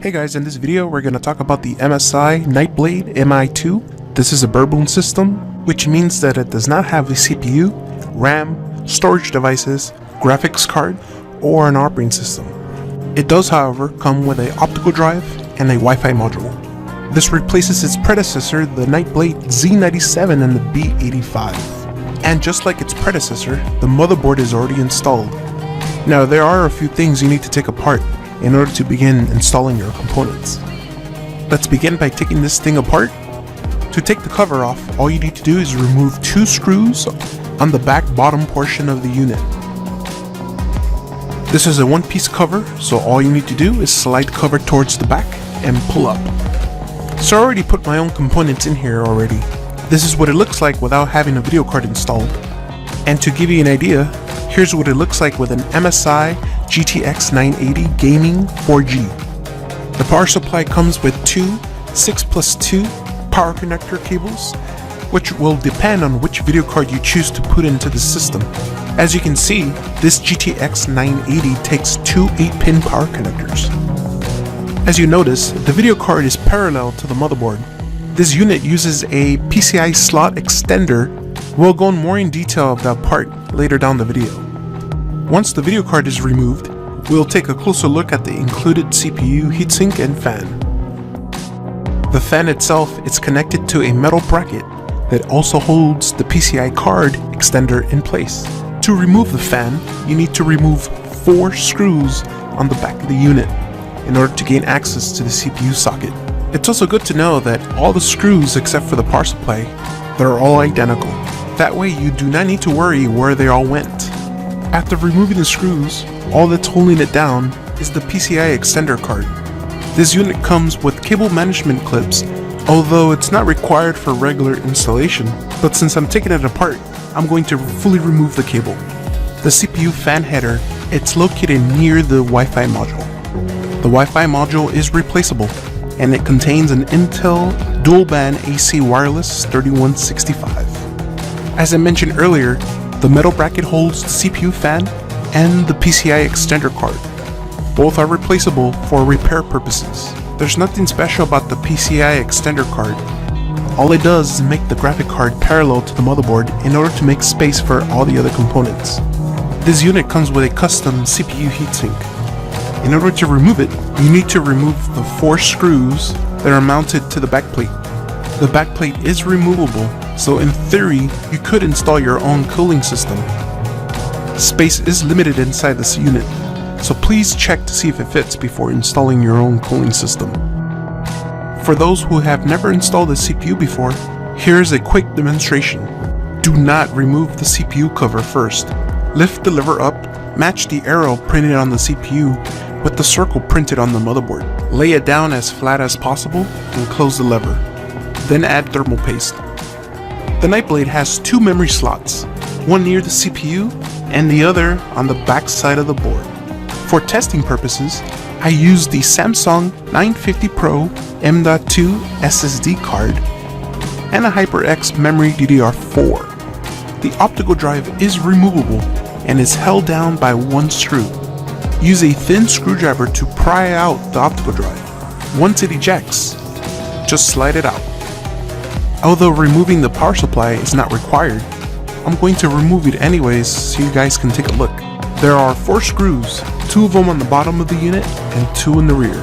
Hey guys, in this video we're going to talk about the MSI Nightblade MI2. This is a Barebone system, which means that it does not have a CPU, RAM, storage devices, graphics card, or an operating system. It does, however, come with an optical drive and a Wi-Fi module. This replaces its predecessor, the Nightblade Z97 and the B85. And just like its predecessor, the motherboard is already installed. Now there are a few things you need to take apart in order to begin installing your components. Let's begin by taking this thing apart. To take the cover off, all you need to do is remove two screws on the back bottom portion of the unit. This is a one-piece cover, so all you need to do is slide the cover towards the back and pull up. So I already put my own components in here already. This is what it looks like without having a video card installed. And to give you an idea, here's what it looks like with an MSI GTX 980 Gaming 4G. The power supply comes with two 6+2 power connector cables, which will depend on which video card you choose to put into the system. As you can see, this GTX 980 takes two 8-pin power connectors. As you notice, the video card is parallel to the motherboard. This unit uses a PCI slot extender. We'll go in more in detail of that part later down the video. Once the video card is removed, we'll take a closer look at the included CPU, heatsink, and fan. The fan itself is connected to a metal bracket that also holds the PCI card extender in place. To remove the fan, you need to remove 4 screws on the back of the unit in order to gain access to the CPU socket. It's also good to know that all the screws except for the power supply, they're all identical. That way you do not need to worry where they all went. After removing the screws, all that's holding it down is the PCI extender card. This unit comes with cable management clips, although it's not required for regular installation, but since I'm taking it apart, I'm going to fully remove the cable. The CPU fan header, it's located near the Wi-Fi module. The Wi-Fi module is replaceable, and it contains an Intel dual-band AC wireless 3165. As I mentioned earlier, the metal bracket holds the CPU fan and the PCI extender card. Both are replaceable for repair purposes. There's nothing special about the PCI extender card. All it does is make the graphic card parallel to the motherboard in order to make space for all the other components. This unit comes with a custom CPU heatsink. In order to remove it, you need to remove the 4 screws that are mounted to the backplate. The backplate is removable, so in theory, you could install your own cooling system. Space is limited inside this unit, so please check to see if it fits before installing your own cooling system. For those who have never installed a CPU before, here's a quick demonstration. Do not remove the CPU cover first. Lift the lever up, match the arrow printed on the CPU with the circle printed on the motherboard. Lay it down as flat as possible and close the lever. Then add thermal paste. The Nightblade has 2 memory slots, one near the CPU and the other on the back side of the board. For testing purposes, I used the Samsung 950 Pro M.2 SSD card and a HyperX memory DDR4. The optical drive is removable and is held down by 1 screw. Use a thin screwdriver to pry out the optical drive. Once it ejects, just slide it out. Although removing the power supply is not required, I'm going to remove it anyways so you guys can take a look. There are 4 screws, 2 of them on the bottom of the unit and 2 in the rear.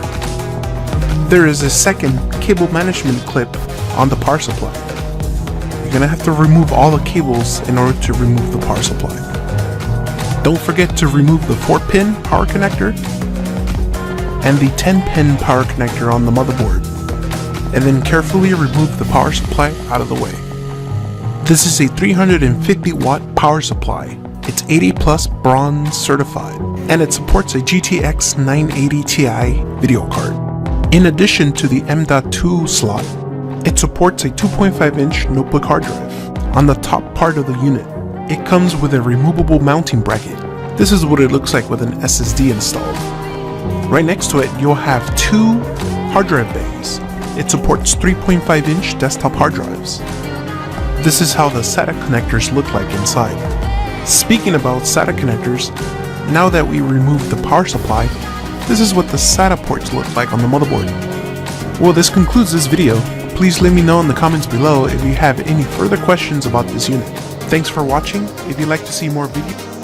There is a second cable management clip on the power supply. You're gonna have to remove all the cables in order to remove the power supply. Don't forget to remove the 4-pin power connector and the 10-pin power connector on the motherboard, and then carefully remove the power supply out of the way. This is a 350 watt power supply. It's 80 plus bronze certified, and it supports a GTX 980 Ti video card. In addition to the M.2 slot, it supports a 2.5-inch notebook hard drive. On the top part of the unit, it comes with a removable mounting bracket. This is what it looks like with an SSD installed. Right next to it, you'll have 2 hard drive bays. It supports 3.5-inch desktop hard drives. This is how the SATA connectors look like inside. Speaking about SATA connectors, now that we removed the power supply, this is what the SATA ports look like on the motherboard. Well, this concludes this video. Please let me know in the comments below if you have any further questions about this unit. Thanks for watching. If you'd like to see more videos,